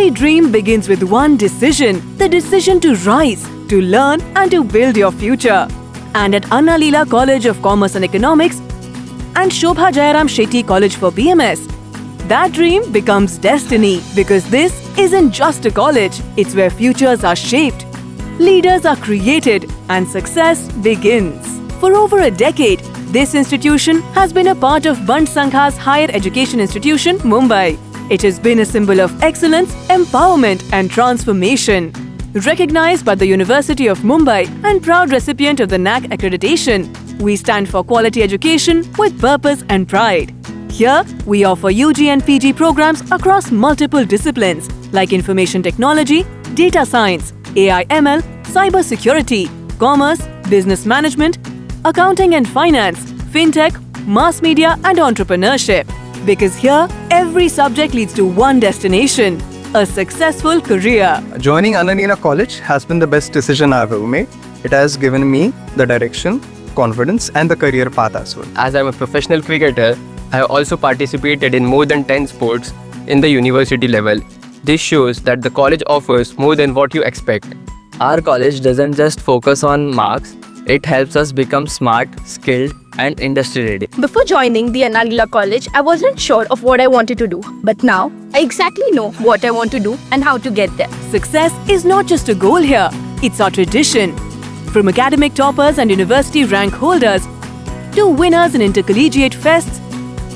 Every dream begins with one decision, the decision to rise, to learn and to build your future. And at Anna Leela College of Commerce and Economics and Shobha Jayaram Shetty College for BMS, that dream becomes destiny because this isn't just a college, it's where futures are shaped, leaders are created and success begins. For over a decade, this institution has been a part of Band Sangha's higher education institution, Mumbai. It has been a symbol of excellence, empowerment and transformation. Recognized by the University of Mumbai and proud recipient of the NAC accreditation, we stand for quality education with purpose and pride. Here, we offer UG and PG programs across multiple disciplines like information technology, data science, AI/ML, cyber security, commerce, business management, accounting and finance, fintech, mass media and entrepreneurship. Because here, every subject leads to one destination, a successful career. Joining Anna Leela College has been the best decision I've ever made. It has given me the direction, confidence and the career path as well. As I'm a professional cricketer, I have also participated in more than 10 sports in the university level. This shows that the college offers more than what you expect. Our college doesn't just focus on marks, it helps us become smart, skilled and industry ready. Before joining the Anna Leela College, I wasn't sure of what I wanted to do. But now, I exactly know what I want to do and how to get there. Success is not just a goal here, it's our tradition. From academic toppers and university rank holders to winners in intercollegiate fests,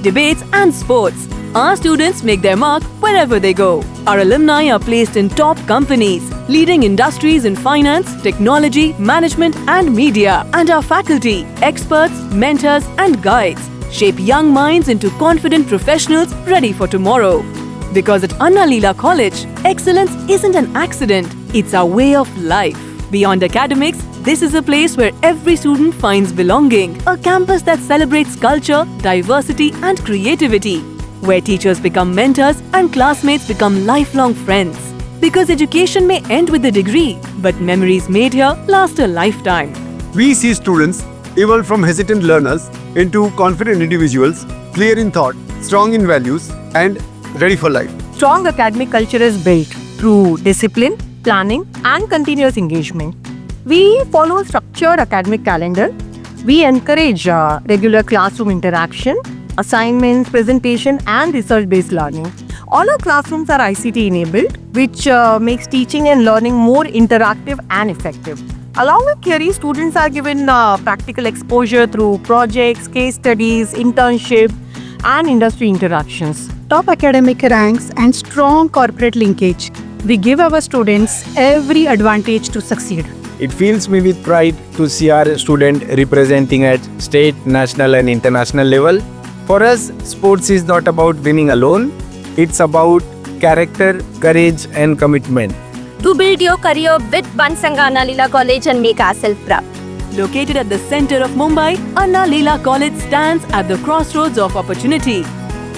debates and sports, our students make their mark wherever they go. Our alumni are placed in top companies, leading industries in finance, technology, management and media. And our faculty, experts, mentors and guides shape young minds into confident professionals ready for tomorrow. Because at Anna Leela College, excellence isn't an accident, it's our way of life. Beyond academics, this is a place where every student finds belonging, a campus that celebrates culture, diversity and creativity, where teachers become mentors and classmates become lifelong friends. Because education may end with a degree, but memories made here last a lifetime. We see students evolve from hesitant learners into confident individuals, clear in thought, strong in values, and ready for life. Strong academic culture is built through discipline, planning, and continuous engagement. We follow a structured academic calendar. We encourage regular classroom interaction, assignments, presentation, and research-based learning. All our classrooms are ICT enabled, which makes teaching and learning more interactive and effective. Along with theory, students are given practical exposure through projects, case studies, internship, and industry interactions. Top academic ranks and strong corporate linkage. We give our students every advantage to succeed. It fills me with pride to see our student representing at state, national and international level. For us, sports is not about winning alone. It's about character, courage and commitment. To build your career with Band Sangha Anna Leela College and make ourselves proud. Located at the center of Mumbai, Anna Leela College stands at the crossroads of opportunity.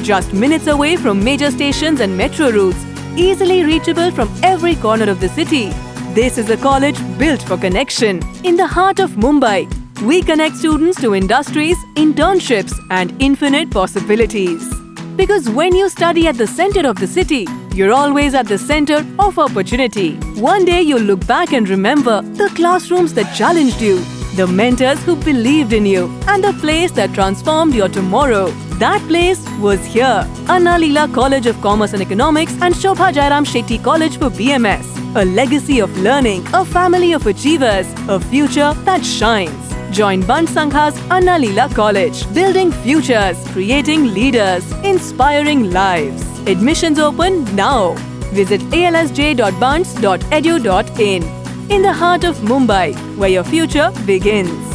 Just minutes away from major stations and metro routes, easily reachable from every corner of the city. This is a college built for connection. In the heart of Mumbai, we connect students to industries, internships, and infinite possibilities. Because when you study at the center of the city, you're always at the center of opportunity. One day you'll look back and remember the classrooms that challenged you, the mentors who believed in you, and the place that transformed your tomorrow. That place was here, Anna Leela College of Commerce and Economics and Shobha Jayaram Shetty College for BMS. A legacy of learning, a family of achievers, a future that shines. Join Band Sangha's Anna Leela College, building futures, creating leaders, inspiring lives. Admissions open now. Visit alsj.bands.edu.in. In the heart of Mumbai, where your future begins.